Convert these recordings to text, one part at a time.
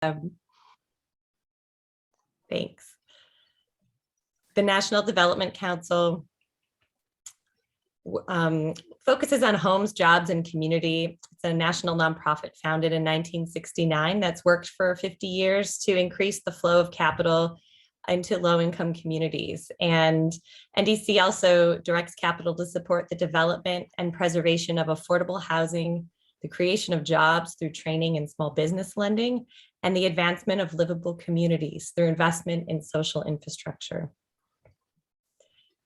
Thanks. The National Development Council focuses on homes, jobs, and community. It's a national nonprofit founded in 1969 that's worked for 50 years to increase the flow of capital into low-income communities. And NDC also directs capital to support the development and preservation of affordable housing, the creation of jobs through training and small business lending, and the advancement of livable communities through investment in social infrastructure.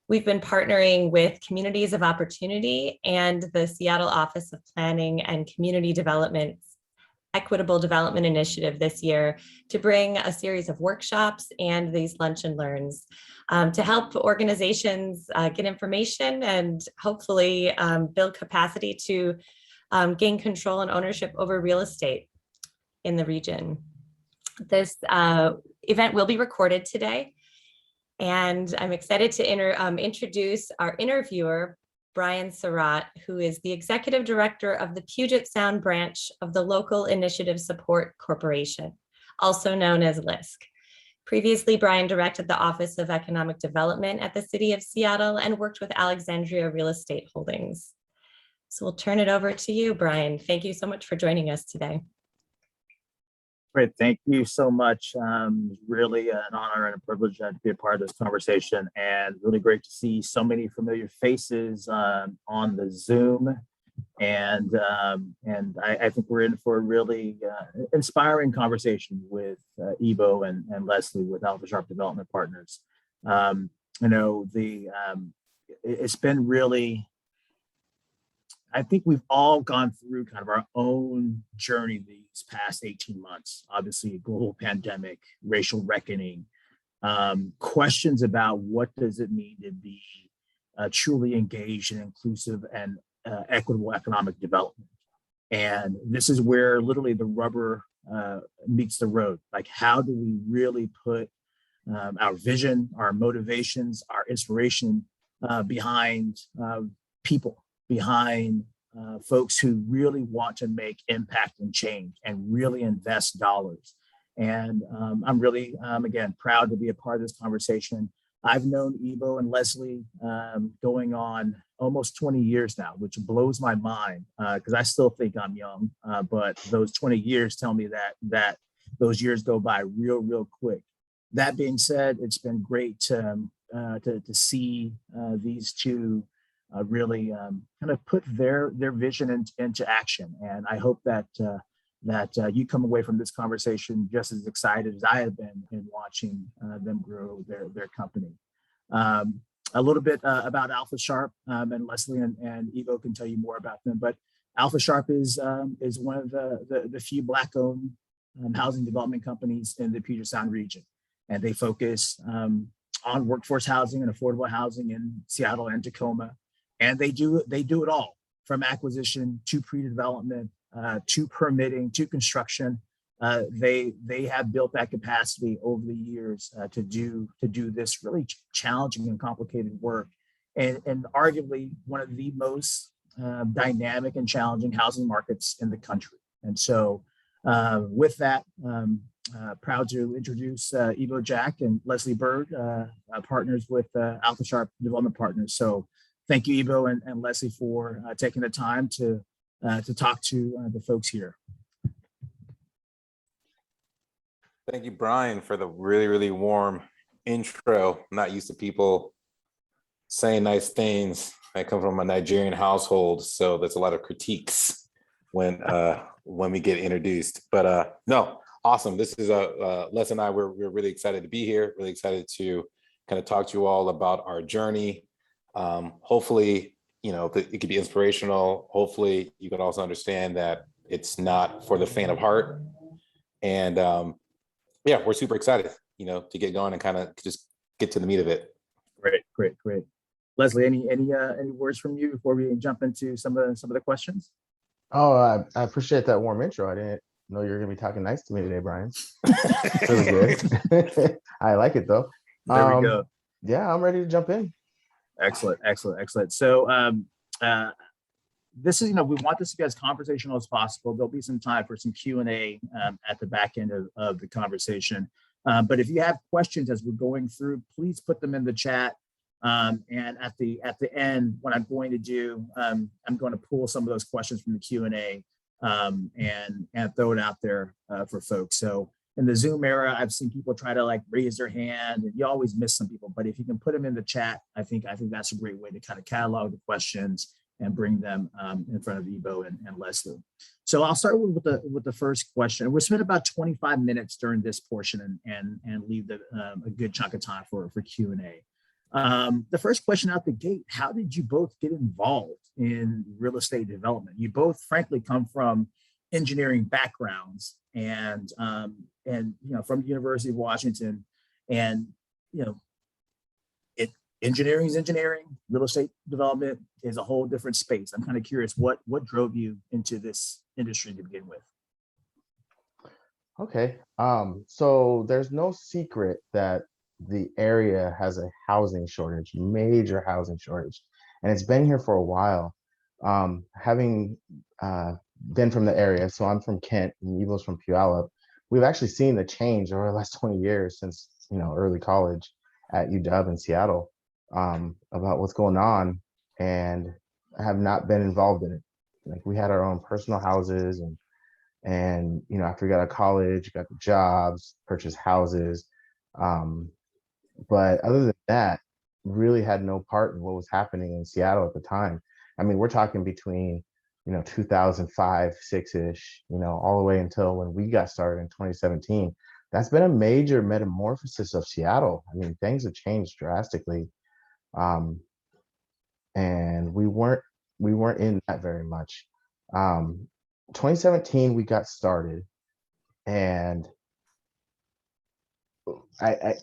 We've been partnering with Communities of Opportunity and the Seattle Office of Planning and Community Development's Equitable Development Initiative this year to bring a series of workshops and these lunch and learns to help organizations get information and hopefully build capacity to gain control and ownership over real estate in the region. This event will be recorded today. And I'm excited to introduce our interviewer, Brian Sarat, who is the Executive Director of the Puget Sound branch of the Local Initiative Support Corporation, also known as LISC. Previously, Brian directed the Office of Economic Development at the City of Seattle and worked with Alexandria Real Estate Holdings. So we'll turn it over to you, Brian. Thank you so much for joining us today. Great, thank you so much. Really an honor and a privilege to be a part of this conversation, and really great to see so many familiar faces on the Zoom. And I think we're in for a really inspiring conversation with Ivo and Leslie with Alpha Sharp Development Partners. It's been really, I think we've all gone through kind of our own journey these past 18 months. Obviously, a global pandemic, racial reckoning, questions about what does it mean to be truly engaged and inclusive and equitable economic development. And this is where literally the rubber meets the road. Like, how do we really put our vision, our motivations, our inspiration behind people, behind folks who really want to make impact and change and really invest dollars. And I'm really, again, proud to be a part of this conversation. I've known Ivo and Leslie going on almost 20 years now, which blows my mind because I still think I'm young, but those 20 years tell me that those years go by real quick. That being said, it's been great to see these two really kind of put their vision into action. And I hope that you come away from this conversation just as excited as I have been in watching them grow their company. A little bit about Alpha Sharp, and Leslie and Ivo can tell you more about them, but Alpha Sharp is one of the few Black-owned housing development companies in the Puget Sound region. And they focus on workforce housing and affordable housing in Seattle and Tacoma. And they do it all, from acquisition to pre-development, to permitting, to construction. They have built that capacity over the years to do this really challenging and complicated work, and arguably one of the most dynamic and challenging housing markets in the country. And so, with that, proud to introduce Ivo Jack and Leslie Bird, partners with Alpha Sharp Development Partners. So, thank you, Ivo and Leslie, for taking the time to talk to the folks here. Thank you, Brian, for the really warm intro. I'm not used to people saying nice things. I come from a Nigerian household, so there's a lot of critiques when we get introduced. But no, awesome. This is Les and I. We're really excited to be here. Really excited to kind of talk to you all about our journey. Hopefully, it could be inspirational. Hopefully, you can also understand that it's not for the faint of heart. And yeah, we're super excited, to get going and kind of just get to the meat of it. Great. Leslie, any words from you before we jump into some of the questions? Oh, I appreciate that warm intro. I didn't know you were gonna be talking nice to me today, Brian. Really good. I like it though. There we go. Yeah, I'm ready to jump in. Excellent. So this is, we want this to be as conversational as possible. There'll be some time for some Q&A at the back end of the conversation. But if you have questions as we're going through, please put them in the chat. And at the end, what I'm going to do, I'm going to pull some of those questions from the Q&A and throw it out there for folks. So in the Zoom era, I've seen people try to like raise their hand, and you always miss some people. But if you can put them in the chat, I think that's a great way to kind of catalog the questions and bring them in front of Ivo and Leslie. So I'll start with the first question. We'll spend about 25 minutes during this portion and leave a good chunk of time for Q&A. The first question out the gate: how did you both get involved in real estate development? You both, frankly, come from engineering backgrounds, and from the University of Washington, and engineering is engineering. Real estate development is a whole different space. I'm kind of curious what drove you into this industry to begin with. Okay, so there's no secret that the area has a housing shortage, major housing shortage, and it's been here for a while. Having been from the area, so I'm from Kent and Evil's from Puyallup, we've actually seen the change over the last 20 years since early college at UW in Seattle about what's going on, and I have not been involved in it. Like, we had our own personal houses, and after we got out of college, got the jobs, purchased houses. But other than that, really had no part in what was happening in Seattle at the time. I mean, we're talking between 2005, 6-ish, all the way until when we got started in 2017. That's been a major metamorphosis of Seattle. I mean, things have changed drastically, and we weren't in that very much. 2017, we got started, and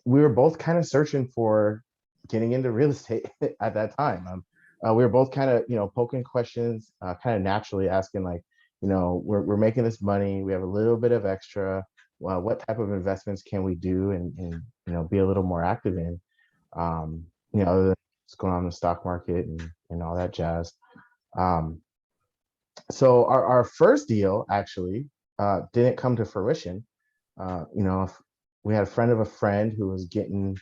we were both kind of searching for getting into real estate at that time. We were both kind of, poking questions, kind of naturally asking, like, we're making this money, we have a little bit of extra. Well, what type of investments can we do and be a little more active in? Other than what's going on in the stock market and all that jazz. So our first deal actually didn't come to fruition. We had a friend of a friend who was getting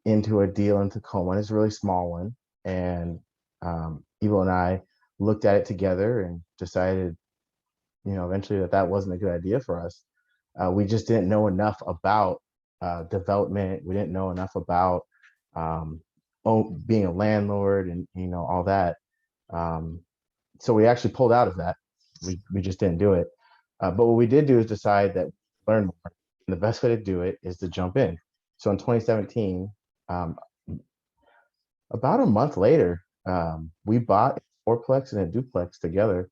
into a deal in Tacoma. It's a really small one, and Ivo and I looked at it together and decided, eventually that wasn't a good idea for us. We just didn't know enough about development. We didn't know enough about being a landlord and all that. So we actually pulled out of that. We just didn't do it. But what we did do is decide that we learn more. And the best way to do it is to jump in. So in 2017, about a month later, we bought a fourplex and a duplex together,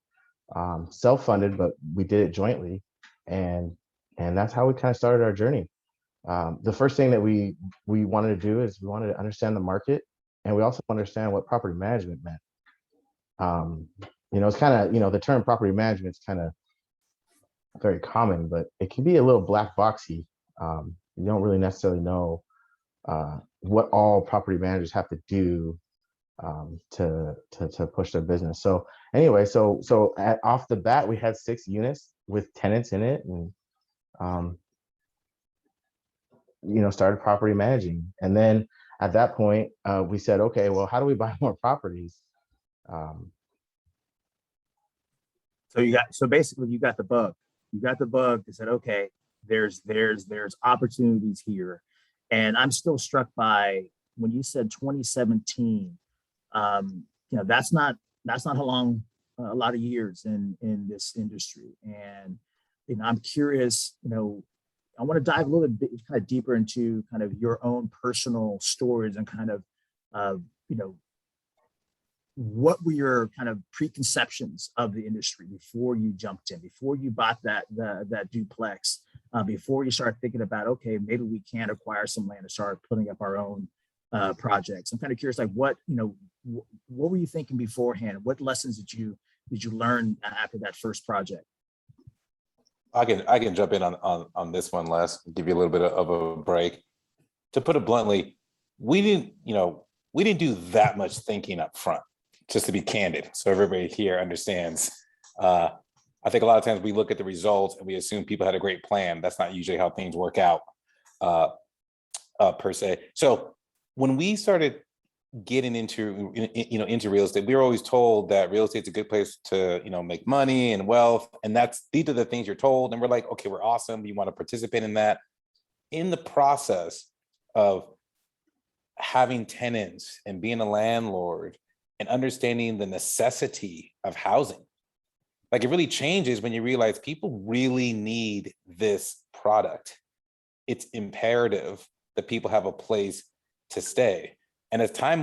self-funded, but we did it jointly, and that's how we kind of started our journey. The first thing that we wanted to do is we wanted to understand the market, and we also understand what property management meant. It's kind of, the term property management is kind of very common, but it can be a little black boxy. You don't really necessarily know what all property managers have to do to push their business. So anyway, so off the bat, we had 6 units with tenants in it, and started property managing. And then at that point, we said, okay, well, how do we buy more properties? So basically you got the bug. You got the bug to said, okay, there's opportunities here. And I'm still struck by when you said 2017, that's not how long, a lot of years in this industry. And, I'm curious, I want to dive a little bit kind of deeper into kind of your own personal stories and kind of, what were your kind of preconceptions of the industry before you jumped in, before you bought that duplex, before you start thinking about, okay, maybe we can acquire some land and start putting up our own projects? I'm kind of curious, like what were you thinking beforehand? What lessons did you learn after that first project? I can jump in on this one, Les, give you a little bit of a break. To put it bluntly, we didn't do that much thinking up front. just to be candid, so everybody here understands. I think a lot of times we look at the results and we assume people had a great plan. That's not usually how things work out, per se. So when we started getting into real estate, we were always told that real estate's a good place to make money and wealth, and these are the things you're told, and we're like, okay, we're awesome, we want to participate in that. In the process of having tenants and being a landlord and understanding the necessity of housing, like, it really changes when you realize people really need this product. It's imperative that people have a place to stay. And as time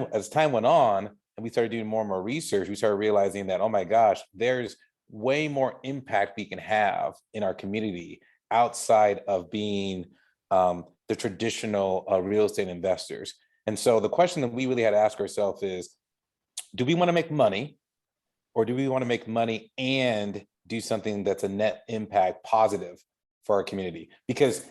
went on and we started doing more and more research, we started realizing that, oh my gosh, there's way more impact we can have in our community outside of being the traditional real estate investors. And so the question that we really had to ask ourselves is, do we want to make money, or do we want to make money and do something that's a net impact positive for our community? Because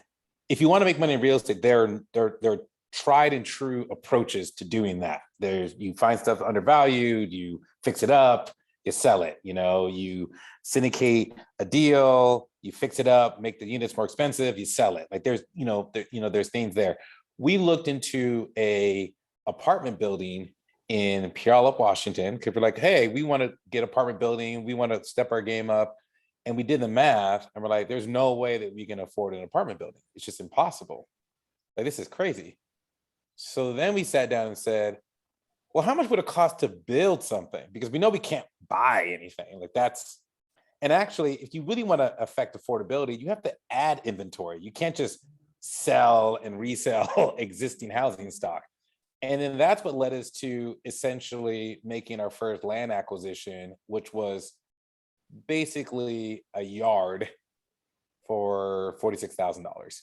if you want to make money in real estate, there are tried and true approaches to doing that. You find stuff undervalued, you fix it up, you sell it. You syndicate a deal, you fix it up, make the units more expensive, you sell it. Like, there's there's things there. We looked into a apartment building in Puyallup, Washington, because we're like, hey, we want to get apartment building, we want to step our game up. And we did the math and we're like, there's no way that we can afford an apartment building. It's just impossible. Like, this is crazy. So then we sat down and said, well, how much would it cost to build something? Because we know we can't buy anything. And actually, if you really want to affect affordability, you have to add inventory. You can't just sell and resell existing housing stock. And then that's what led us to essentially making our first land acquisition, which was basically a yard for $46,000.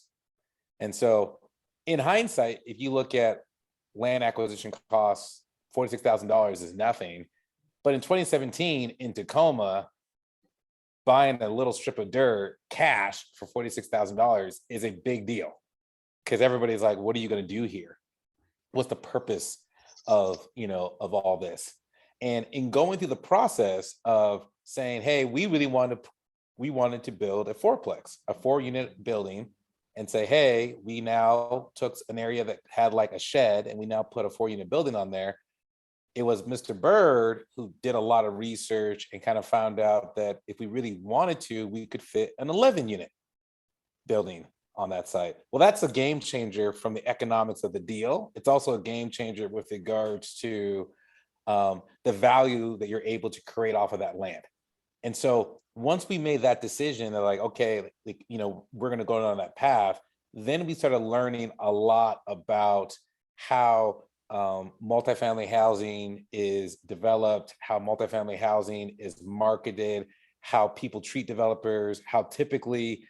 And so in hindsight, if you look at land acquisition costs, $46,000 is nothing. But in 2017 in Tacoma, buying a little strip of dirt cash for $46,000 is a big deal, because everybody's like, what are you going to do here? What's the purpose of all this? And in going through the process of saying, hey, we wanted to build a fourplex, a 4-unit building, and say, hey, we now took an area that had like a shed and we now put a 4-unit building on there. It was Mr. Bird who did a lot of research and kind of found out that if we really wanted to, we could fit an 11-unit building on that site. Well, that's a game changer from the economics of the deal. It's also a game changer with regards to the value that you're able to create off of that land. And so once we made that decision, they're like, okay, we're going to go down that path. Then we started learning a lot about how multifamily housing is developed, how multifamily housing is marketed, how people treat developers, how typically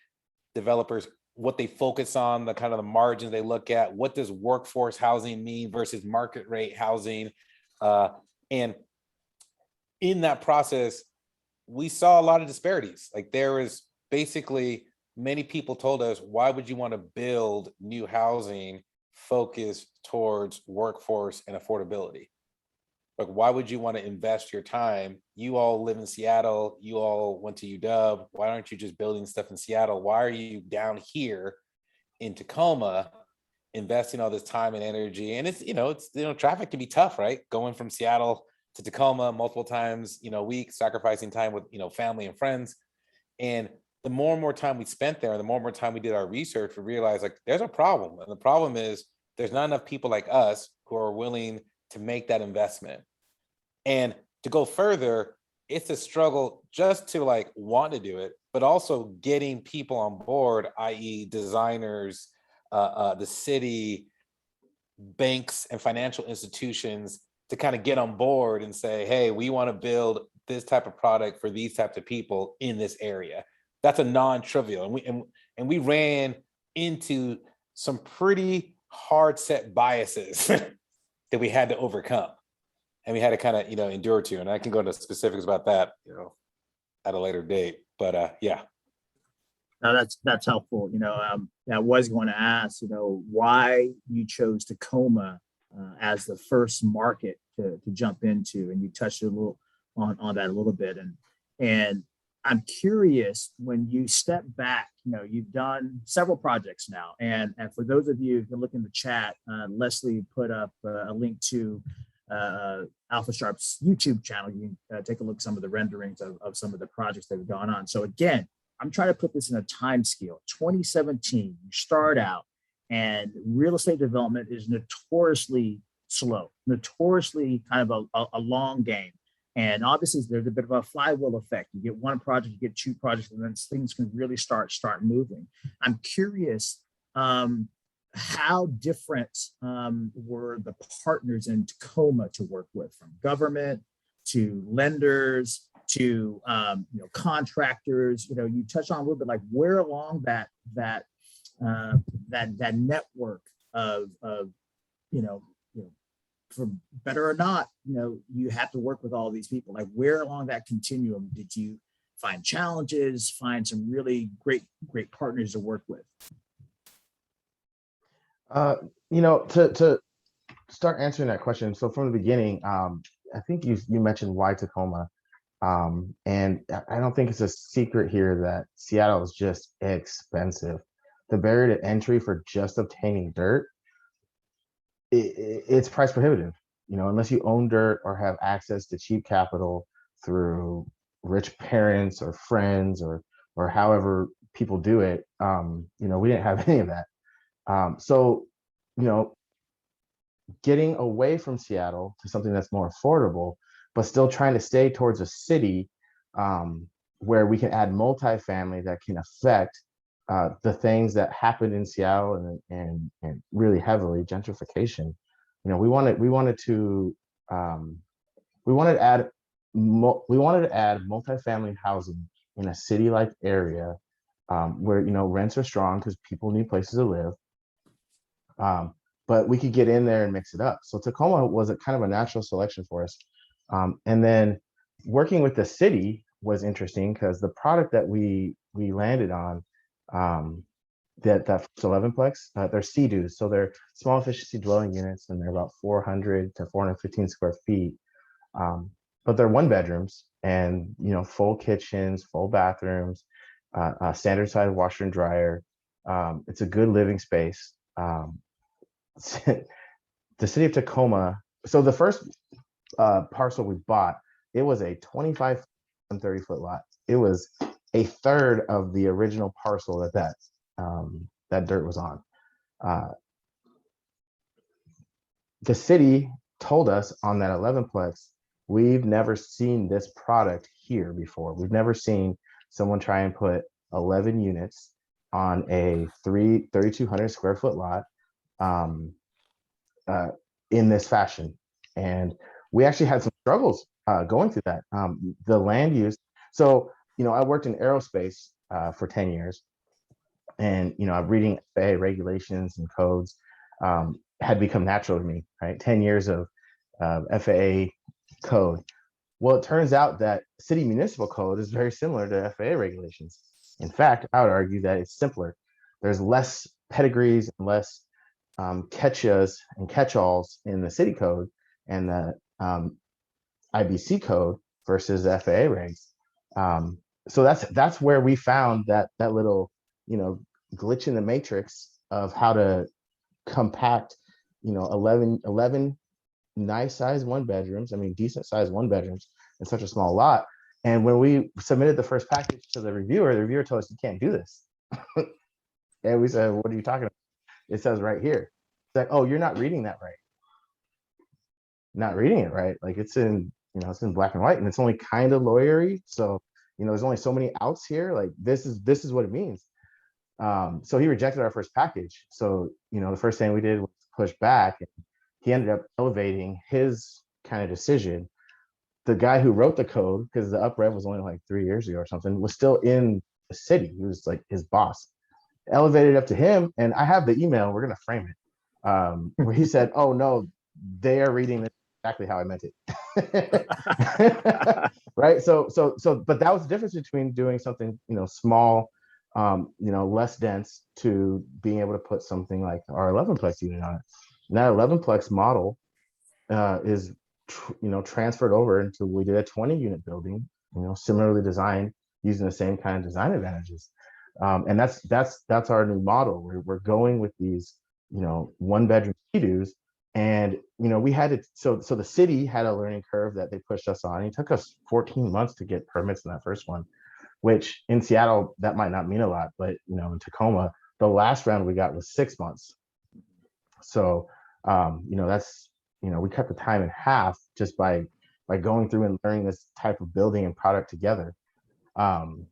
developers, what they focus on, the kind of the margins they look at, what does workforce housing mean versus market rate housing. And in that process, we saw a lot of disparities. Like, there was basically, many people told us, why would you want to build new housing focused towards workforce and affordability? Like, why would you want to invest your time? You all live in Seattle, you all went to UW. Why aren't you just building stuff in Seattle? Why are you down here in Tacoma investing all this time and energy? And it's traffic can be tough, right? Going from Seattle to Tacoma multiple times, a week, sacrificing time with, family and friends. And the more and more time we spent there, and the more and more time we did our research, we realized, like, there's a problem. And the problem is there's not enough people like us who are willing to make that investment. And to go further, it's a struggle just to want to do it, but also getting people on board, i.e. designers, the city, banks, and financial institutions, to kind of get on board and say, hey, we want to build this type of product for these types of people in this area. That's a non-trivial. And we ran into some pretty hard set biases that we had to overcome. And we had to kind of, endure to. And I can go into specifics about that, at a later date. But yeah. No, that's helpful. I was going to ask, why you chose Tacoma as the first market to jump into, and you touched a little on that a little bit, and I'm curious, when you step back, you've done several projects now, and for those of you who can look in the chat, Leslie put up a link to Alpha Sharp's YouTube channel. You can take a look at some of the renderings of some of the projects that have gone on. So again, I'm trying to put this in a time scale. 2017, you start out, and real estate development is notoriously slow, notoriously kind of a long game. And obviously, there's a bit of a flywheel effect. You get one project, you get two projects, and then things can really start moving. I'm curious, how different were the partners in Tacoma to work with, from government to lenders to contractors? You touched on a little bit, like where along that network of for better or not, you have to work with all these people. Like, where along that continuum did you find challenges, find some really great partners to work with? To start answering that question, so from the beginning, I think you mentioned why Tacoma, and I don't think it's a secret here that Seattle is just expensive. The barrier to entry for just obtaining dirt, it's price prohibitive, unless you own dirt or have access to cheap capital through rich parents or friends or however people do it. We didn't have any of that. So getting away from Seattle to something that's more affordable, but still trying to stay towards a city where we can add multifamily that can affect the things that happened in Seattle and really heavily gentrification. We wanted to add multifamily housing in a city-like area where rents are strong because people need places to live, but we could get in there and mix it up. So Tacoma was a kind of a natural selection for us, and then working with the city was interesting because the product that we landed on, that first 11plex, they're CDUs, so they're small efficiency dwelling units, and they're about 400 to 415 square feet, but they're one bedrooms, and full kitchens, full bathrooms, standard size washer and dryer. It's a good living space. The city of Tacoma, so the first parcel we bought, it was a 25 and 30-foot lot. It was a third of the original parcel that dirt was on. The city told us on that 11plex, we've never seen this product here before. We've never seen someone try and put 11 units on a 3,200 square foot lot in this fashion. And we actually had some struggles going through that. The land use. So, I worked in aerospace for 10 years, and, I'm reading FAA regulations and codes had become natural to me, right? 10 years of FAA code. Well, it turns out that city municipal code is very similar to FAA regulations. In fact, I would argue that it's simpler. There's less pedigrees and less catchas and catch-alls in the city code and the IBC code versus the FAA regs. So that's where we found that little glitch in the matrix of how to compact 11 nice size one bedrooms, decent size one bedrooms in such a small lot. And when we submitted the first package to the reviewer told us, you can't do this. And we said, what are you talking about? It says right here. It's like, oh, you're not reading that right. Not reading it right. Like, it's in black and white, and it's only kind of lawyery. So, there's only so many outs here. Like, this is what it means. So he rejected our first package. So, the first thing we did was push back, and he ended up elevating his kind of decision. The guy who wrote the code, because the UpRev was only like 3 years ago or something, was still in the city. He was like his boss. Elevated up to him, and I have the email. We're gonna frame it, where he said, "Oh no, they are reading this exactly how I meant it." Right. So, but that was the difference between doing something small, less dense, to being able to put something like our 11plex unit on it. And that 11-plex model is transferred over into, we did a 20-unit building, similarly designed using the same kind of design advantages. And that's our new model. We're going with these, 1-bedroom ski-doos. And we had it, so the city had a learning curve that they pushed us on. It took us 14 months to get permits in that first one, which in Seattle that might not mean a lot, but in Tacoma, the last round we got was 6 months. So that's we cut the time in half just by going through and learning this type of building and product together. And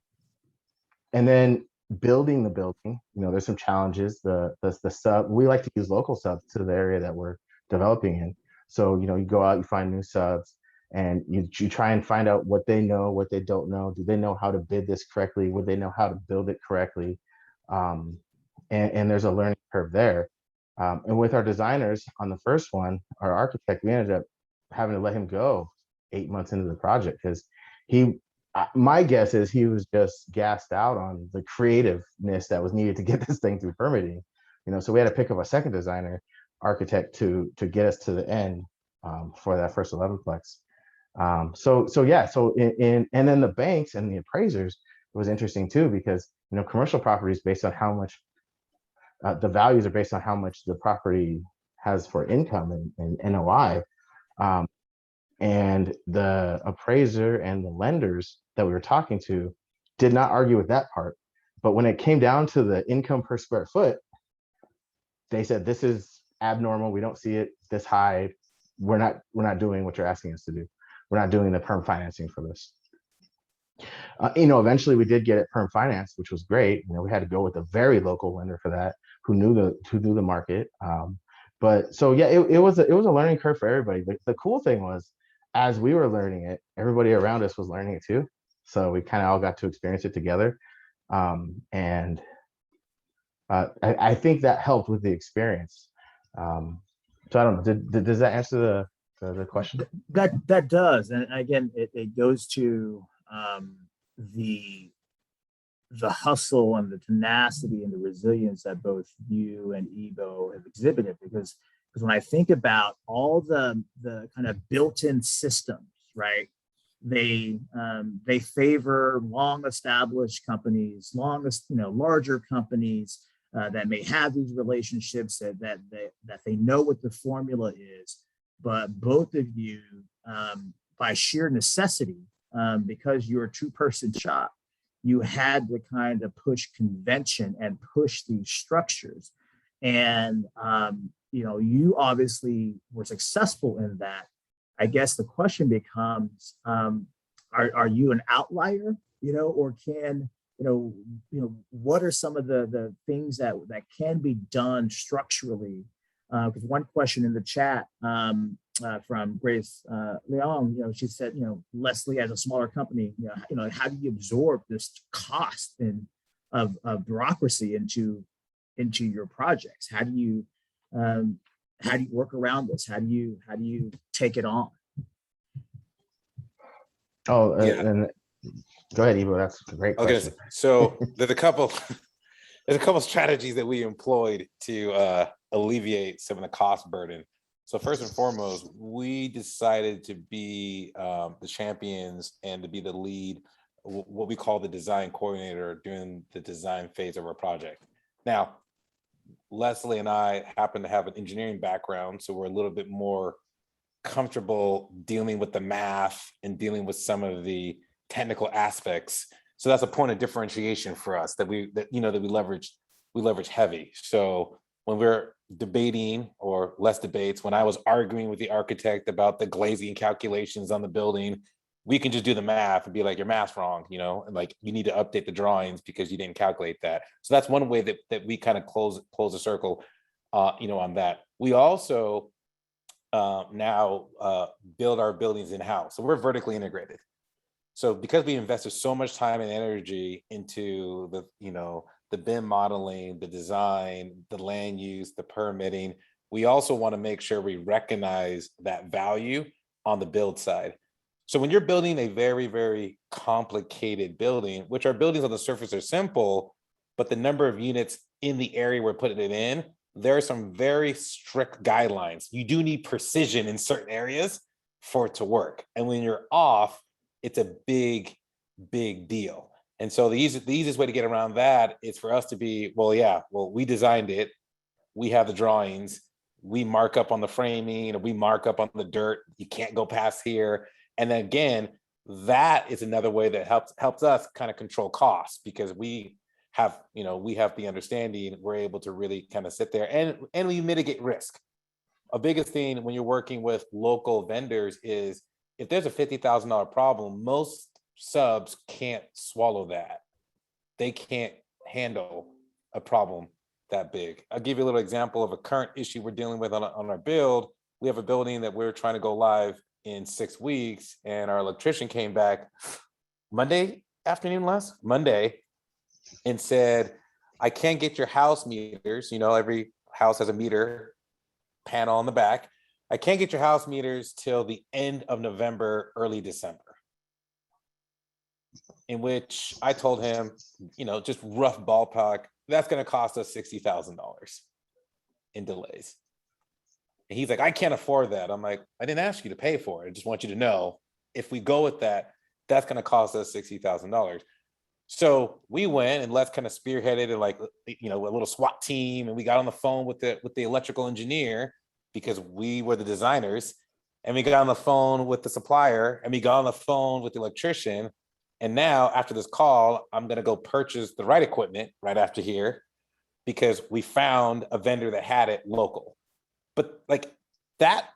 then building the building, there's some challenges. The sub, we like to use local subs to the area that we're developing in. So you go out, you find new subs, and you try and find out what they know, what they don't know. Do they know how to bid this correctly? Would they know how to build it correctly? And there's a learning curve there. And with our designers on the first one, our architect, we ended up having to let him go 8 months into the project because my guess is he was just gassed out on the creativeness that was needed to get this thing through permitting. So we had to pick up a second designer architect to get us to the end for that first 11-plex. And then the banks and the appraisers was interesting too, because commercial properties based on how much the values are based on how much the property has for income and NOI. And the appraiser and the lenders that we were talking to did not argue with that part. But when it came down to the income per square foot, they said, this is abnormal. We don't see it this high. We're not doing what you're asking us to do. We're not doing the perm financing for this. Eventually we did get it perm finance, which was great. We had to go with a very local lender for that, who knew the market. But so yeah, it was a learning curve for everybody. The cool thing was, as we were learning it, everybody around us was learning it too. So we kind of all got to experience it together. And I think that helped with the experience. So I don't know, does that answer the question? That does. And again, it goes to the hustle and the tenacity and the resilience that both you and Ebo have exhibited, because when I think about all the kind of built-in systems, right? They favor long-established companies, larger companies that may have these relationships that they know what the formula is. But both of you, by sheer necessity, because you're a two-person shop, you had to kind of push convention and push these structures. And, you obviously were successful in that. I guess the question becomes, are you an outlier, or can, what are some of the things that can be done structurally? Because one question in the chat from Grace Leong, she said, Leslie, as a smaller company, how do you absorb this cost of bureaucracy into your projects? How do you work around this? How do you take it on? Oh, Yeah. And go ahead, Evo. That's a great question. Okay, so there's a couple strategies that we employed to alleviate some of the cost burden. So first and foremost, we decided to be the champions and to be the lead, what we call the design coordinator during the design phase of our project. Now, Leslie and I happen to have an engineering background, so we're a little bit more comfortable dealing with the math and dealing with some of the technical aspects. So that's a point of differentiation for us that we leverage heavy. So when we're debating, or less debates, when I was arguing with the architect about the glazing calculations on the building, we can just do the math and be like, your math's wrong, and like, you need to update the drawings because you didn't calculate that. So that's one way that we kind of close the circle, on that. We also now build our buildings in-house. So we're vertically integrated. So because we invested so much time and energy into the BIM modeling, the design, the land use, the permitting, we also want to make sure we recognize that value on the build side. So when you're building a very, very complicated building, which our buildings on the surface are simple, but the number of units in the area we're putting it in, there are some very strict guidelines. You do need precision in certain areas for it to work. And when you're off, it's a big, big deal. And so the easiest way to get around that is for us to be, well, we designed it. We have the drawings. We mark up on the framing, or we mark up on the dirt. You can't go past here. And then again, that is another way that helps us kind of control costs, because we have the understanding, we're able to really kind of sit there and we mitigate risk. A biggest thing when you're working with local vendors is if there's a $50,000 problem, most subs can't swallow that. They can't handle a problem that big. I'll give you a little example of a current issue we're dealing with on our build. We have a building that we're trying to go live in 6 weeks, and our electrician came back Monday and said, I can't get your house meters. Every house has a meter panel on the back. I can't get your house meters till the end of November, early December. In which I told him, just rough ballpark, that's going to cost us $60,000 in delays. And he's like, I can't afford that. I'm like, I didn't ask you to pay for it. I just want you to know, if we go with that, that's going to cost us $60,000. So we went and let's kind of spearheaded it, like, a little SWAT team. And we got on the phone with the electrical engineer, because we were the designers. And we got on the phone with the supplier, and we got on the phone with the electrician. And now after this call, I'm going to go purchase the right equipment right after here, because we found a vendor that had it local. But like that,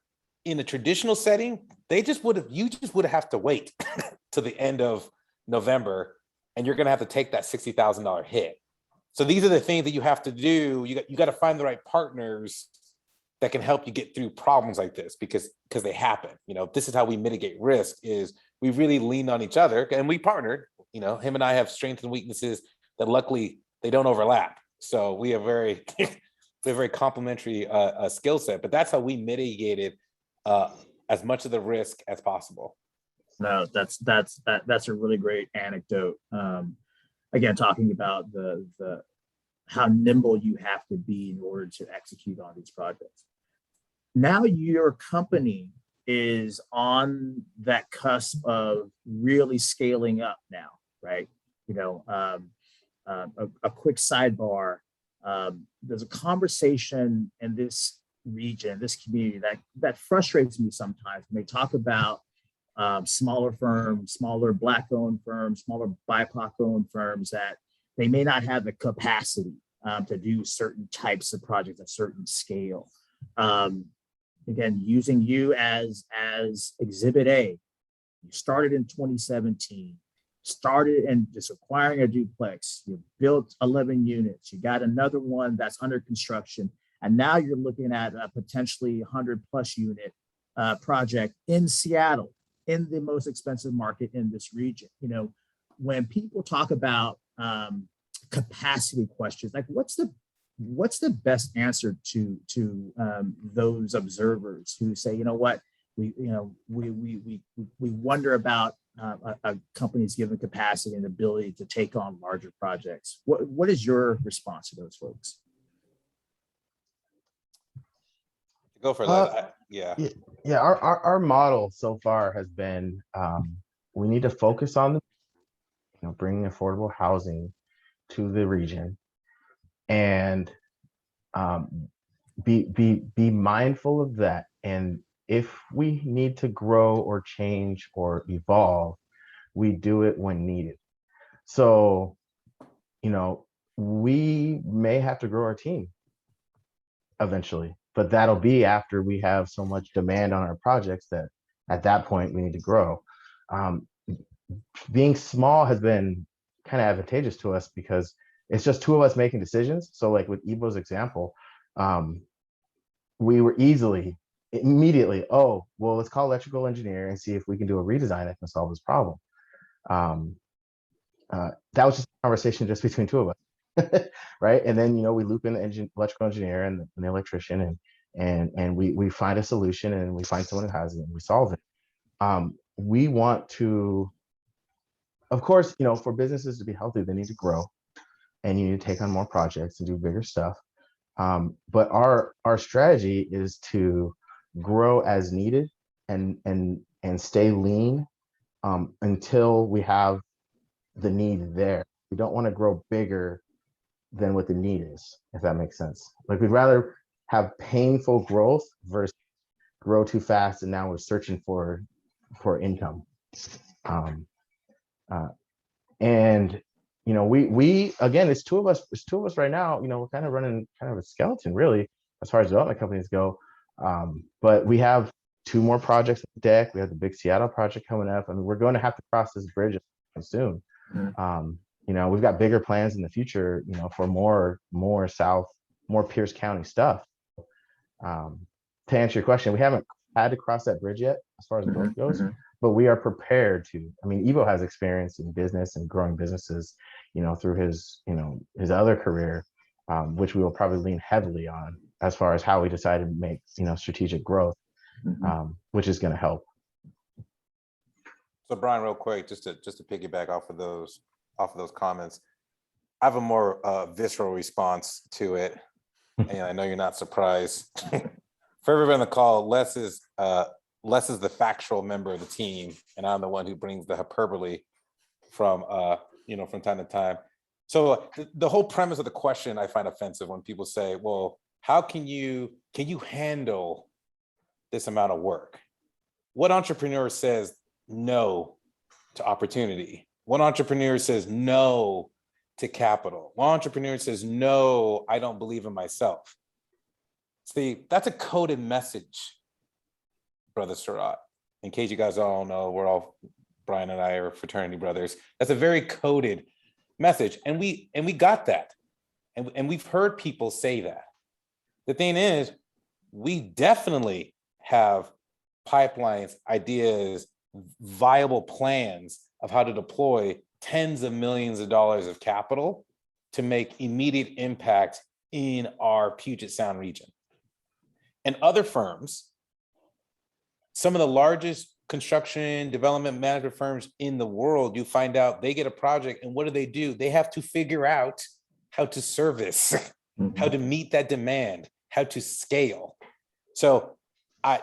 in a traditional setting, you just would have to wait to the end of November, and you're going to have to take that $60,000 hit. So these are the things that you have to do. You got to find the right partners that can help you get through problems like this, because they happen. This is how we mitigate risk, is we really leaned on each other and we partnered. Him and I have strengths and weaknesses that luckily they don't overlap. So we have very complementary skill set, but that's how we mitigated as much of the risk as possible. No, that's a really great anecdote. Again, talking about the how nimble you have to be in order to execute on these projects. Now your company is on that cusp of really scaling up now, right? A quick sidebar. There's a conversation in this region, this community, that frustrates me sometimes when they talk about smaller firms, smaller Black-owned firms, smaller BIPOC-owned firms, that they may not have the capacity to do certain types of projects at a certain scale. Again, using you as Exhibit A, you started in 2017, started in just acquiring a duplex, you built 11 units, you got another one that's under construction, and now you're looking at a potentially 100+ unit project in Seattle, in the most expensive market in this region. When people talk about capacity questions, like what's the best answer to those observers who say, we wonder about a company's given capacity and ability to take on larger projects? What is your response to those folks? Go for that. Yeah. Our model so far has been, we need to focus on bringing affordable housing to the region, and be mindful of that. And if we need to grow or change or evolve, we do it when needed. So, we may have to grow our team eventually, but that'll be after we have so much demand on our projects that at that point we need to grow. Being small has been kind of advantageous to us because it's just two of us making decisions. So like with Ibo's example, we were immediately, oh, well, let's call electrical engineer and see if we can do a redesign that can solve this problem. That was just a conversation just between two of us, right? And then, we loop in the electrical engineer and the electrician, and we find a solution, and we find someone who has it, and we solve it. We want to, of course, for businesses to be healthy, they need to grow, and you need to take on more projects and do bigger stuff. But our strategy is to grow as needed and stay lean until we have the need there. We don't want to grow bigger than what the need is, if that makes sense. Like we'd rather have painful growth versus grow too fast and now we're searching for income. Um, uh, and you know, we again, it's two of us right now. You know, we're kind of running kind of a skeleton really as far as development companies go. But we have two more projects on the deck. We have the big Seattle project coming up. I mean, we're going to have to cross this bridge soon. You know, we've got bigger plans in the future, you know, for more South, more Pierce County stuff. To answer your question, we haven't had to cross that bridge yet as far as growth goes, but we are prepared to. I mean, Evo has experience in business and growing businesses, you know, through his, you know, his other career, which we will probably lean heavily on as far as how we decide to make, you know, strategic growth, which is going to help. So Brian, real quick, just to piggyback off of those comments, I have a more visceral response to it, and I know you're not surprised. For everyone on the call, Les is the factual member of the team, and I'm the one who brings the hyperbole from you know, from time to time. So the whole premise of the question I find offensive when people say, "Well, how can you handle this amount of work?" What entrepreneur says no to opportunity? What entrepreneur says no to capital? What entrepreneur says no, I don't believe in myself? See, that's a coded message, Brother Sarat. In case you guys all know, Brian and I are fraternity brothers. That's a very coded message, and we got that, and we've heard people say that. The thing is, we definitely have pipelines, ideas, viable plans of how to deploy tens of millions of dollars of capital to make immediate impact in our Puget Sound region. And other firms, some of the largest construction development management firms in the world, you find out they get a project, and what do? They have to figure out how to service, how to meet that demand, how to scale. So I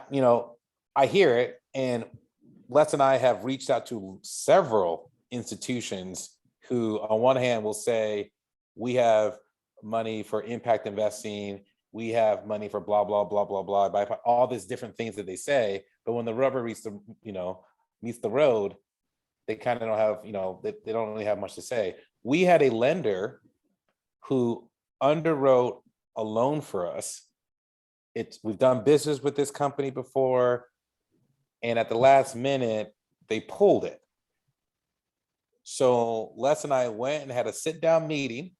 hear it, and Les and I have reached out to several institutions who on one hand will say, we have money for impact investing, we have money for blah, blah, blah, blah, blah, by all these different things that they say, but when the rubber meets the road, they kind of don't have, they don't really have much to say. We had a lender who underwrote a loan for us. We've done business with this company before, and at the last minute, they pulled it. So Les and I went and had a sit-down meeting.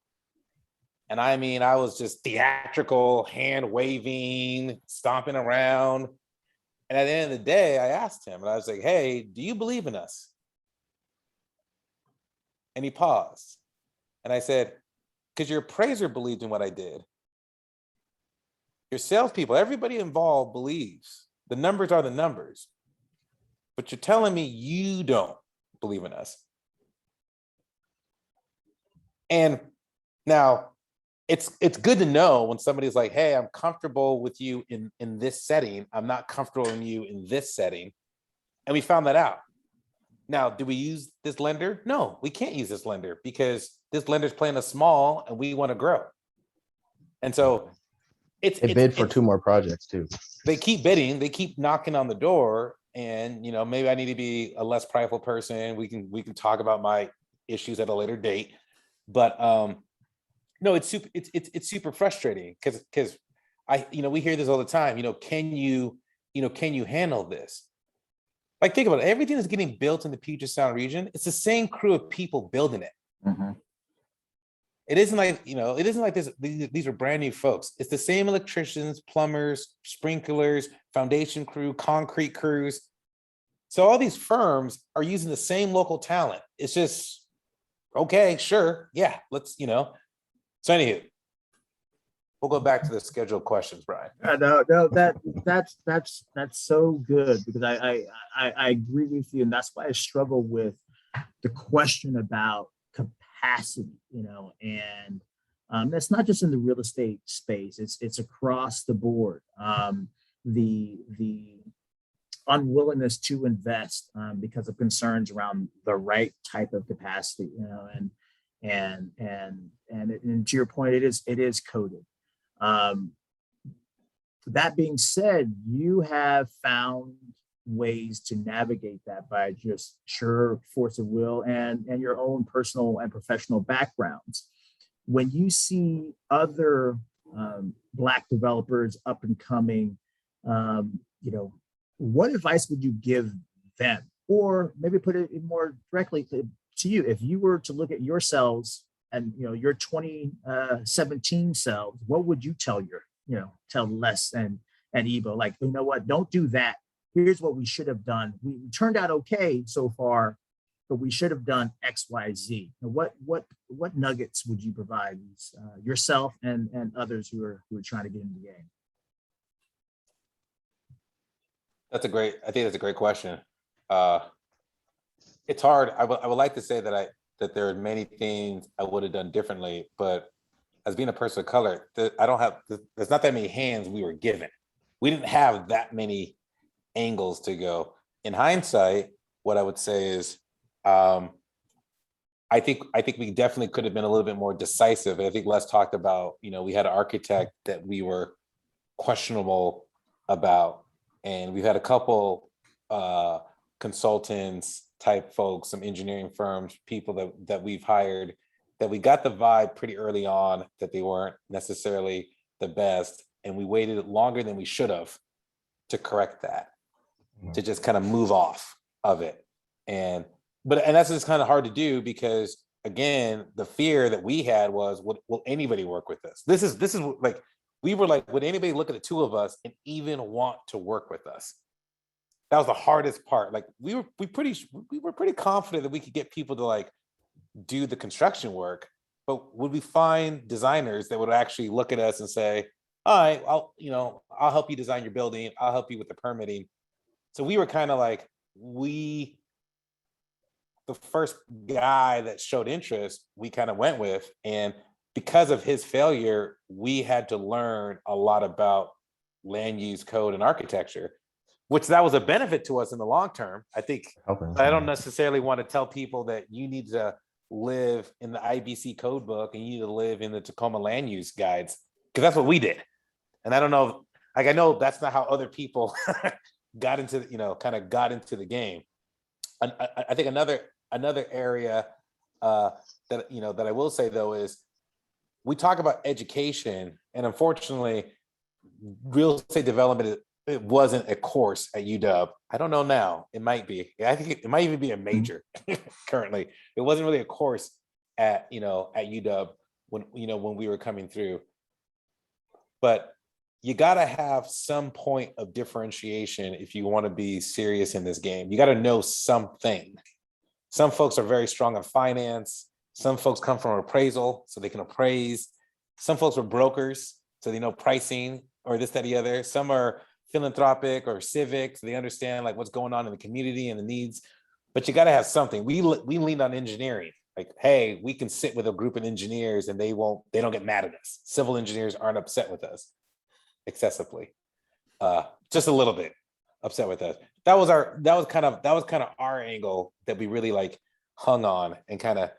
And I mean, I was just theatrical, hand waving, stomping around. And at the end of the day, I asked him, and I was like, "Hey, do you believe in us?" And he paused. And I said, "Because your appraiser believed in what I did. Your salespeople, everybody involved believes. The numbers are the numbers. But you're telling me you don't believe in us." And now, it's good to know when somebody's like, "Hey, I'm comfortable with you in this setting. I'm not comfortable in you in this setting." And we found that out. Now, do we use this lender? No, we can't use this lender because this lender's playing us small and we want to grow. And so It bid for two more projects too. They keep bidding, they keep knocking on the door, and maybe I need to be a less prideful person. We can talk about my issues at a later date. But no, it's super frustrating because we hear this all the time. Can you handle this? Like, think about it. Everything that's getting built in the Puget Sound region, it's the same crew of people building it. Mm-hmm. It isn't like this. These are brand new folks. It's the same electricians, plumbers, sprinklers, foundation crew, concrete crews. So all these firms are using the same local talent. It's just, okay, sure, yeah, let's. So anywho, we'll go back to the scheduled questions, Brian. No, that's so good, because I agree with you, and that's why I struggle with the question about capacity, and That's not just in the real estate space. It's across the board. The unwillingness to invest because of concerns around the right type of capacity, and to your point, it is coded. That being said, you have found ways to navigate that by just sheer force of will and your own personal and professional backgrounds. When you see other Black developers up and coming, what advice would you give them? Or maybe put it more directly to you, if you were to look at yourselves and your 2017 selves, what would you tell tell Les and Ebo? Like, what, don't do that. Here's what we should have done. We turned out okay so far, but we should have done X, Y, Z. What nuggets would you provide yourself and others who are trying to get into the game? I think that's a great question. It's hard. I would like to say that there are many things I would have done differently, but as being a person of color, there's not that many hands we were given. We didn't have that many angles to go. In hindsight, what I would say is, I think we definitely could have been a little bit more decisive. I think Les talked about, we had an architect that we were questionable about, and we've had a couple consultants type folks, some engineering firms, people that we've hired, that we got the vibe pretty early on that they weren't necessarily the best, and we waited longer than we should have to correct that, to just kind of move off of it. And that's just kind of hard to do, because again, the fear that we had was, will anybody work with us? This is like, we were like, would anybody look at the two of us and even want to work with us? That was the hardest part. Like, we were pretty confident that we could get people to like do the construction work, but would we find designers that would actually look at us and say, all right, I'll help you design your building, I'll help you with the permitting. So we were kind of like, the first guy that showed interest, we kind of went with. And because of his failure, we had to learn a lot about land use code and architecture, which that was a benefit to us in the long term. I think I don't necessarily want to tell people that you need to live in the IBC code book and you need to live in the Tacoma land use guides, because that's what we did. And I don't know, like, I know that's not how other people got into, got into the game. And I think another area that I will say though is, we talk about education, and unfortunately, real estate development, it wasn't a course at UW. I don't know now. It might be. I think it might even be a major currently. It wasn't really a course at UW when we were coming through. But you got to have some point of differentiation if you want to be serious in this game. You got to know something. Some folks are very strong on finance. Some folks come from appraisal, so they can appraise. Some folks are brokers, so they know pricing or this, that, the other. Some are philanthropic or civic, so they understand like what's going on in the community and the needs. But you got to have something. We lean on engineering. Like, hey, we can sit with a group of engineers and they don't get mad at us. Civil engineers aren't upset with us excessively, just a little bit upset with us. That was kind of our angle that we really like hung on and kind of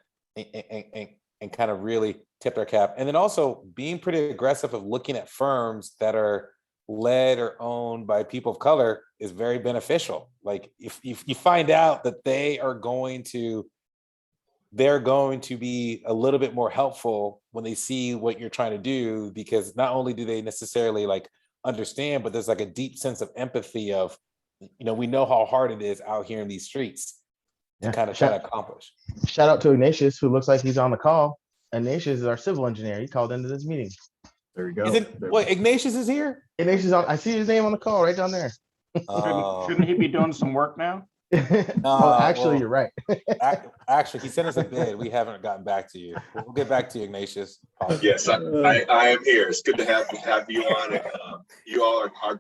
really tipped our cap. And then also being pretty aggressive of looking at firms that are led or owned by people of color is very beneficial. Like, if you find out that they're going to be a little bit more helpful when they see what you're trying to do, because not only do they necessarily like understand, but there's like a deep sense of empathy of, we know how hard it is out here in these streets to kind of try to accomplish. Shout out to Ignatius, who looks like he's on the call. Ignatius is our civil engineer. He called into this meeting. There you go. Ignatius is here? Ignatius, I see his name on the call right down there. Shouldn't he be doing some work now? You're right. Actually, he sent us a bid. We haven't gotten back to you. We'll get back to you, Ignatius. Yes, I am here. It's good to have you on. And, you all are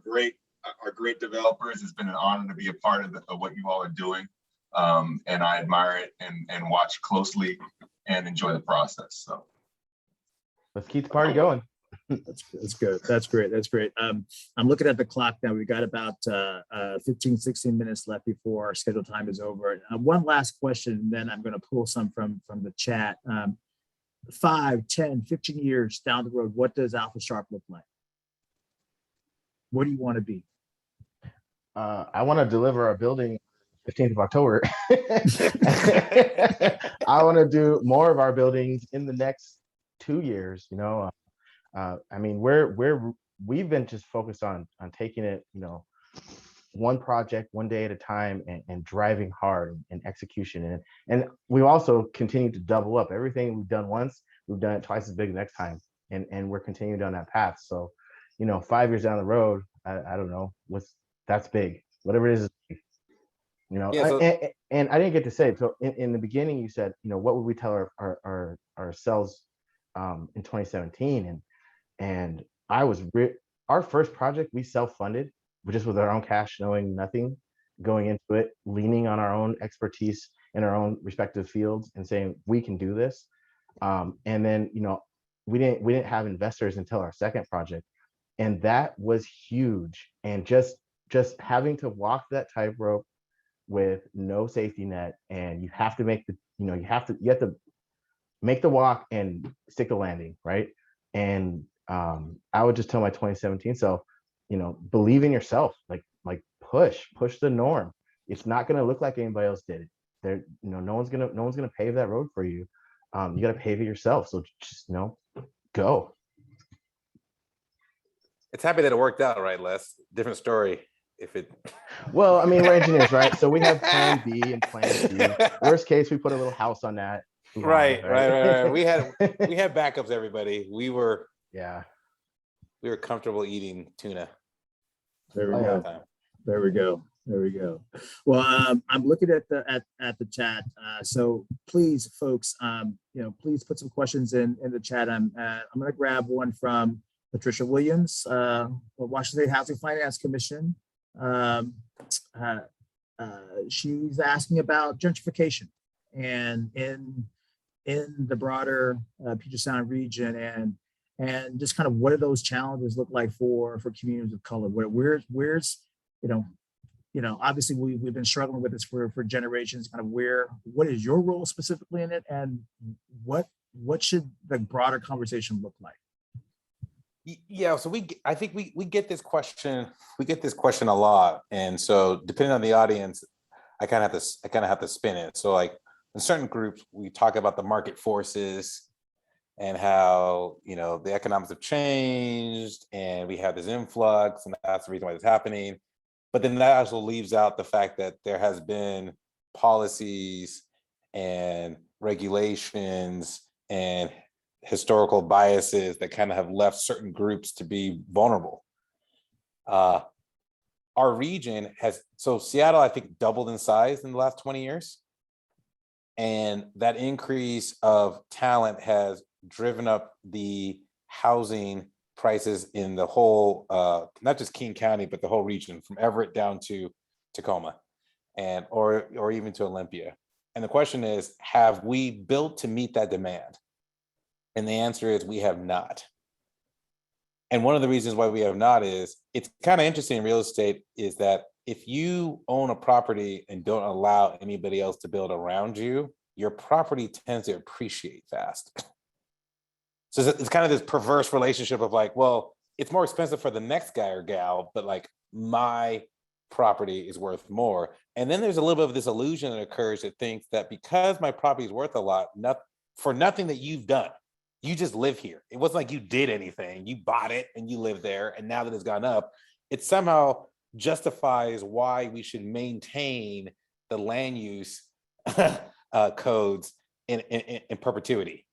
great developers. It's been an honor to be a part of what you all are doing. And I admire it and watch closely and enjoy the process. So let's keep the party going. That's good. That's great. That's great. I'm looking at the clock now. We've got about 15, 16 minutes left before our scheduled time is over. One last question, and then I'm going to pull some from the chat. 5, 10, 15 years down the road, what does Alpha Sharp look like? Where do you want to be? I want to deliver our building 15th of October. I want to do more of our buildings in the next 2 years. You know, I mean, we've been just focused on taking it, you know, one project, one day at a time, and driving hard and execution. And we've also continued to double up. Everything we've done once, we've done it twice as big next time. And we're continuing down that path. So, you know, 5 years down the road, I don't know, that's big. Whatever it is, you know. Yeah, so- and I didn't get to say, so in the beginning, you said, you know, what would we tell ourselves in 2017? And our first project, we self-funded, just with our own cash, knowing nothing, going into it, leaning on our own expertise in our own respective fields and saying, we can do this. And then, you know, we didn't have investors until our second project. And that was huge. And just having to walk that tightrope with no safety net, and you have to make you have to make the walk and stick the landing, right? And I would just tell my 2017 self, you know, believe in yourself, like push the norm. It's not going to look like anybody else did it. There, you know, no one's gonna pave that road for you. You got to pave it yourself. So just, you know, go. It's happy that it worked out, right, Les? Different story if it. Well, I mean, we're engineers, right? So we have plan B and plan C. Worst case, we put a little house on that. Right. We had backups, everybody. We were comfortable eating tuna. There we go. There we go. There we go. Well, I'm looking at the chat. So please, folks, you know, please put some questions in the chat. I'm going to grab one from Patricia Williams, Washington State Housing Finance Commission. She's asking about gentrification and in the broader Puget Sound region, and just kind of what do those challenges look like for communities of color? Where's you know, obviously we've been struggling with this for generations. Kind of what is your role specifically in it, and what should the broader conversation look like? Yeah, so I think we get this question. We get this question a lot, and so depending on the audience, I kind of have to spin it. So like in certain groups, we talk about the market forces and how, you know, the economics have changed, and we have this influx, and that's the reason why it's happening. But then that also leaves out the fact that there has been policies and regulations and historical biases that kind of have left certain groups to be vulnerable. Our region Seattle, I think, doubled in size in the last 20 years. And that increase of talent has driven up the housing prices in the whole, not just King County, but the whole region, from Everett down to Tacoma, or even to Olympia. And the question is, have we built to meet that demand? And the answer is we have not. And one of the reasons why we have not is, it's kind of interesting in real estate, is that if you own a property and don't allow anybody else to build around you, your property tends to appreciate fast. So it's kind of this perverse relationship of like, well, it's more expensive for the next guy or gal, but like my property is worth more. And then there's a little bit of this illusion that occurs that thinks that because my property is worth a lot, for nothing that you've done, you just live here. It wasn't like you did anything. You bought it and you live there. And now that it's gone up, it somehow justifies why we should maintain the land use codes in perpetuity.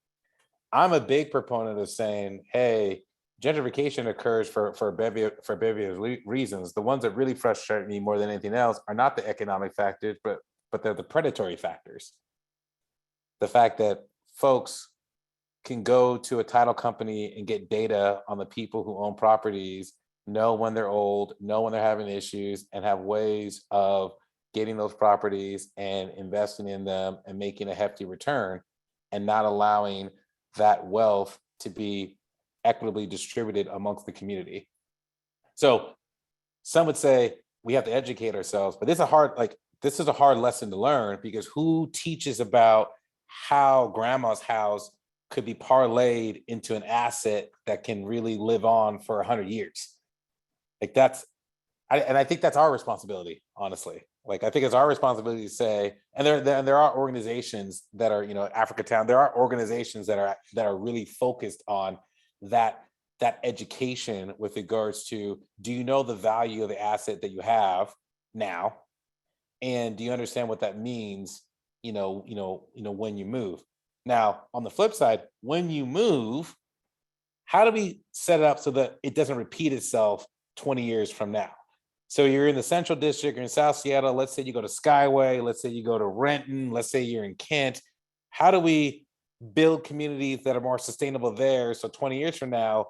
I'm a big proponent of saying, hey, gentrification occurs for a bevy of reasons. The ones that really frustrate me more than anything else are not the economic factors, but they're the predatory factors. The fact that folks can go to a title company and get data on the people who own properties, know when they're old, know when they're having issues, and have ways of getting those properties and investing in them and making a hefty return, and not allowing that wealth to be equitably distributed amongst the community. So some would say we have to educate ourselves, but this is a hard lesson to learn, because who teaches about how grandma's house could be parlayed into an asset that can really live on for 100 years? Like I think that's our responsibility, honestly. Like, I think it's our responsibility to say, and there are organizations that are, Africa Town, there are organizations that are really focused on that education with regards to, do you know the value of the asset that you have now? And do you understand what that means, when you move? Now, on the flip side, when you move, how do we set it up so that it doesn't repeat itself 20 years from now? So you're in the Central District, you're in South Seattle, let's say you go to Skyway, let's say you go to Renton, let's say you're in Kent. How do we build communities that are more sustainable there, so 20 years from now,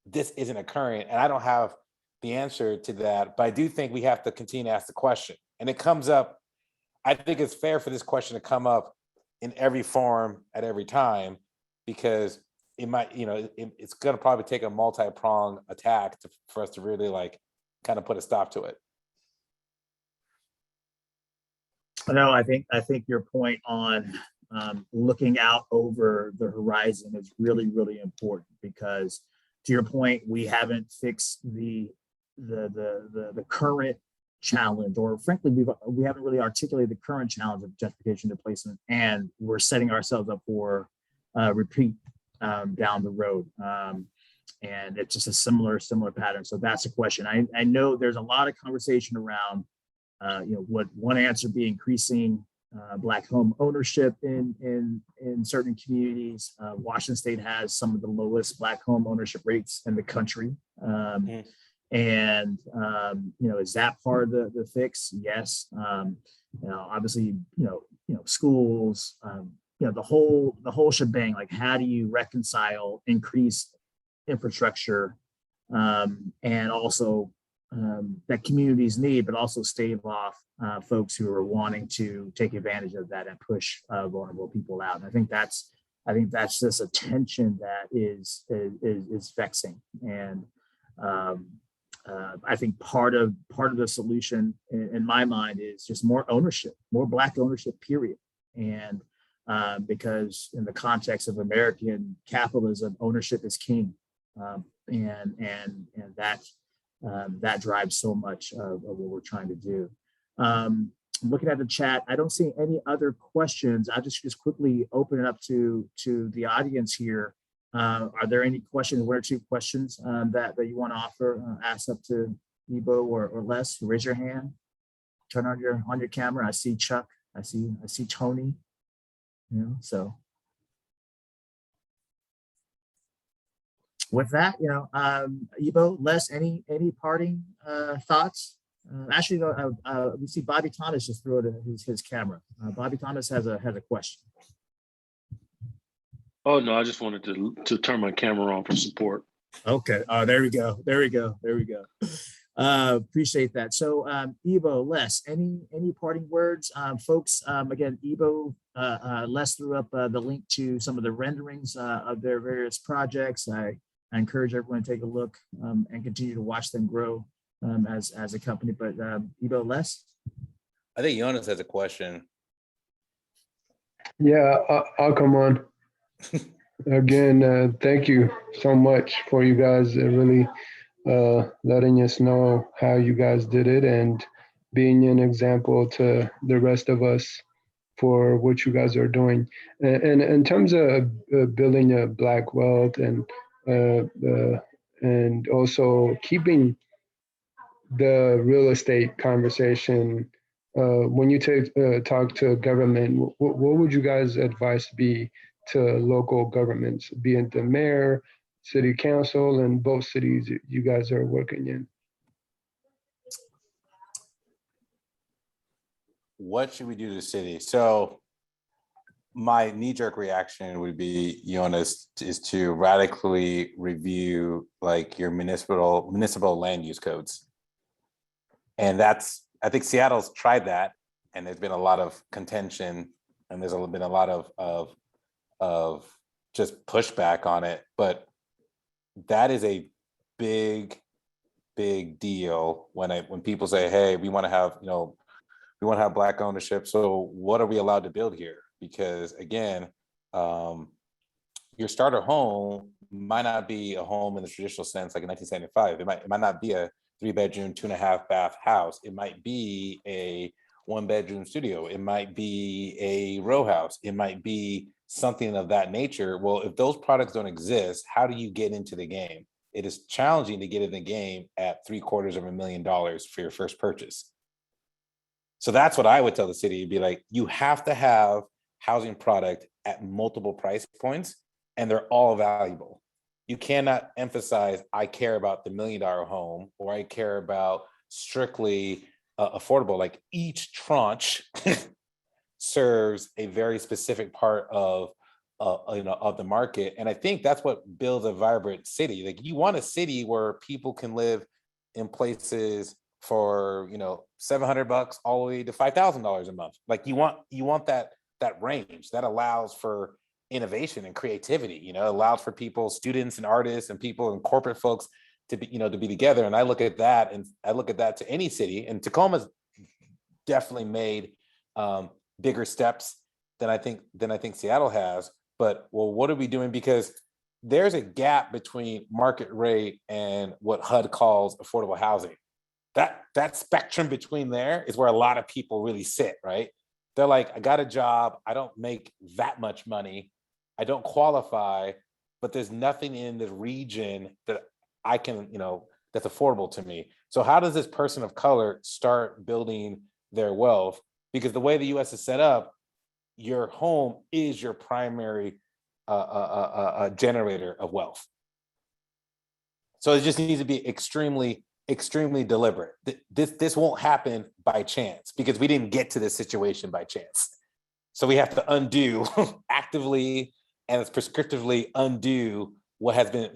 this isn't occurring? And I don't have the answer to that, but I do think we have to continue to ask the question. And it comes up, I think it's fair for this question to come up in every forum at every time, because it might, it's going to probably take a multi-pronged attack for us to really kind of put a stop to it. No, I think your point on looking out over the horizon is really, really important, because to your point, we haven't fixed the current challenge, or frankly, we haven't really articulated the current challenge of gentrification displacement, and we're setting ourselves up for repeat down the road. And it's just a similar pattern. So that's a question. I know there's a lot of conversation around, what one answer be increasing Black home ownership in certain communities. Washington State has some of the lowest Black home ownership rates in the country. And is that part of the fix? Yes. Obviously, schools, the whole shebang. Like, how do you reconcile increased infrastructure and also that communities need, but also stave off folks who are wanting to take advantage of that and push vulnerable people out? And I think that's just a tension that is vexing. And I think part of the solution in my mind is just more ownership, more Black ownership, period. And because in the context of American capitalism, ownership is king. And that drives so much of what we're trying to do. Looking at the chat, I don't see any other questions. I'll just quickly open it up to the audience here. Are there any questions, one or two questions that you want to offer? Ask up to Ebo or Les. Raise your hand. Turn on your camera. I see Chuck. I see Tony. So with that, Ebo, Les, any parting thoughts? Actually, we see Bobby Thomas just threw it in his camera. Bobby Thomas has a question. Oh no, I just wanted to turn my camera on for support. Okay. Oh, there we go. Appreciate that. So, Ebo, Les, any parting words, folks? Again, Ebo, Les threw up the link to some of the renderings of their various projects. I encourage everyone to take a look and continue to watch them grow as a company. But Ebo, Les? I think Jonas has a question. Yeah, I'll come on. Again, thank you so much for you guys really letting us know how you guys did it and being an example to the rest of us for what you guys are doing. And in terms of building a Black wealth and also keeping the real estate conversation, when you talk to government, what would you guys' advice be to local governments, be it the mayor, city council, and both cities you guys are working in? What should we do to the city? So my knee-jerk reaction would be, Jonas, is to radically review your municipal land use codes. And I think Seattle's tried that, and there's been a lot of contention, and there's been a lot of just pushback on it, but that is a big deal when people say, hey, we want to have, we want to have Black ownership. So what are we allowed to build here? Because again, your starter home might not be a home in the traditional sense, like in 1975. It might not be a 3-bedroom, 2.5-bath house. It might be a 1-bedroom studio. It might be a row house. It might be something of that nature. Well, if those products don't exist, how do you get into the game? It is challenging to get in the game at $750,000 for your first purchase. So that's what I would tell the city. It'd be like, you have to have housing product at multiple price points, and they're all valuable. You cannot emphasize, I care about the $1 million home, or I care about strictly affordable. Like each tranche serves a very specific part of the market. And I think that's what builds a vibrant city. Like you want a city where people can live in places for, $700 all the way to $5,000 a month. Like you want that range that allows for innovation and creativity, allows for people, students and artists and people and corporate folks to be together. And I look at that to any city, and Tacoma's definitely made bigger steps than I think Seattle has. But well, what are we doing? Because there's a gap between market rate and what HUD calls affordable housing. That spectrum between there is where a lot of people really sit, right? They're like, I got a job, I don't make that much money, I don't qualify, but there's nothing in the region that I can, that's affordable to me. So how does this person of color start building their wealth? Because the way the US is set up, your home is your primary generator of wealth. So it just needs to be extremely deliberate. This won't happen by chance, because we didn't get to this situation by chance. So we have to undo actively and prescriptively undo what has been,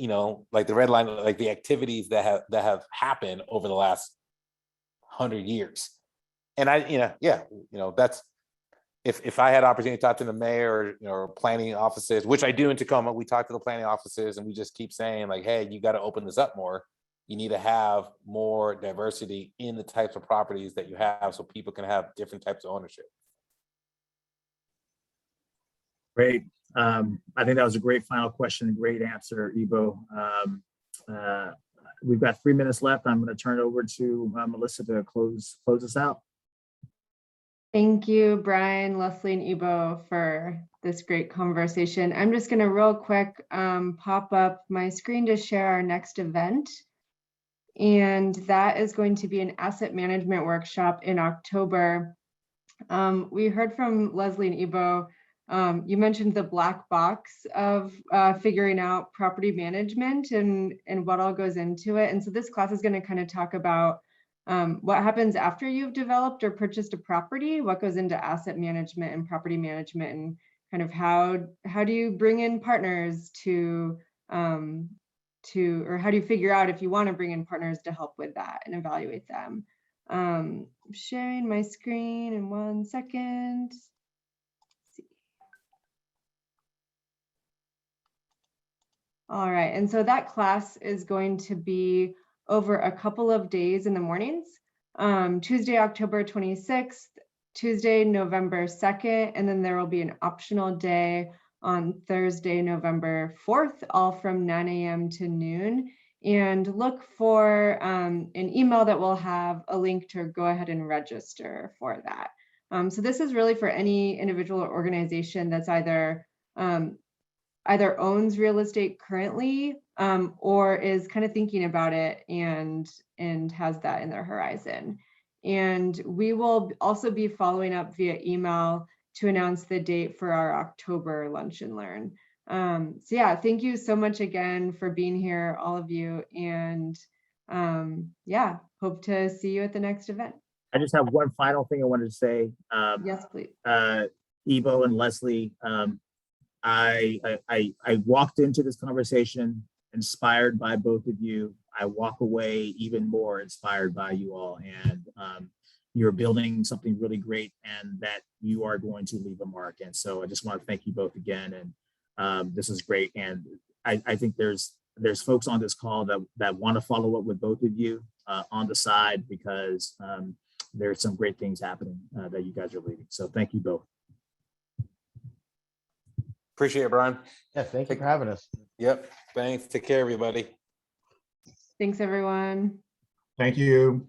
like the red line, like the activities that have happened over the last 100 years. And that's, if I had opportunity to talk to the mayor or planning offices, which I do in Tacoma, we talk to the planning offices and we just keep saying like, hey, you got to open this up more. You need to have more diversity in the types of properties that you have so people can have different types of ownership. Great. I think that was a great final question, great answer, Ivo. We've got 3 minutes left. I'm going to turn it over to Melissa to close us out. Thank you, Brian, Leslie, and Ivo for this great conversation. I'm just going to real quick pop up my screen to share our next event. And that is going to be an asset management workshop in October. We heard from Leslie and Ivo. You mentioned the black box of figuring out property management and what all goes into it. And so this class is going to kind of talk about what happens after you've developed or purchased a property, what goes into asset management and property management, and kind of how do you bring in partners or how do you figure out if you want to bring in partners to help with that and evaluate them. I'm sharing my screen in 1 second. Let's see. All right, and so that class is going to be over a couple of days in the mornings, Tuesday, October 26th, Tuesday, November 2nd, and then there will be an optional day on Thursday, November 4th, all from 9 a.m. to noon. And look for an email that will have a link to go ahead and register for that. So this is really for any individual or organization that's either owns real estate currently or is kind of thinking about it and has that in their horizon. And we will also be following up via email to announce the date for our October Lunch and Learn. So yeah, thank you so much again for being here, all of you. And yeah, hope to see you at the next event. I just have one final thing I wanted to say. Yes, please. Ivo and Leslie, I walked into this conversation inspired by both of you. I walk away even more inspired by you all, and you're building something really great, and that you are going to leave a mark. And so I just want to thank you both again, and This is great. And I think there's folks on this call that want to follow up with both of you on the side, because there's some great things happening that you guys are leading. So thank you both. Appreciate it, Brian. Yeah, thank you for having us. Yep. Thanks. Take care, everybody. Thanks, everyone. Thank you.